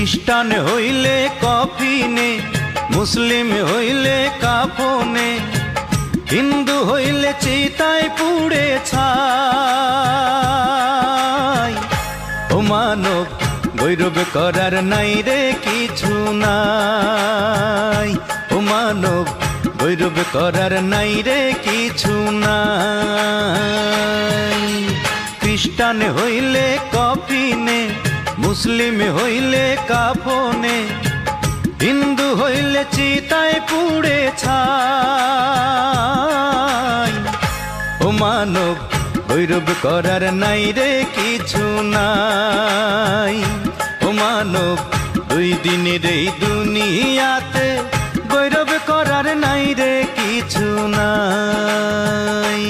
খ্রিস্টান হইলে কফিনে, মুসলিম হইলে কাফনে, হিন্দু হইলে চিতায় পুড়ে ছাই। ও মানব গৌরব করার নাই রে কিছু নাই, ও মানব গৌরব করার নাই রে কিছু নাই। খ্রিস্টান হইলে কফিনে, মুসলিম হইলে কাফনে, হিন্দু হইলে চিতায় পুড়ে ছাই। ও মানব গৌরব করার নাই রে কিছু নাই, ও মানব দুই দিনের এই দুনিয়াতে গৌরব করার নাই রে কিছু নাই।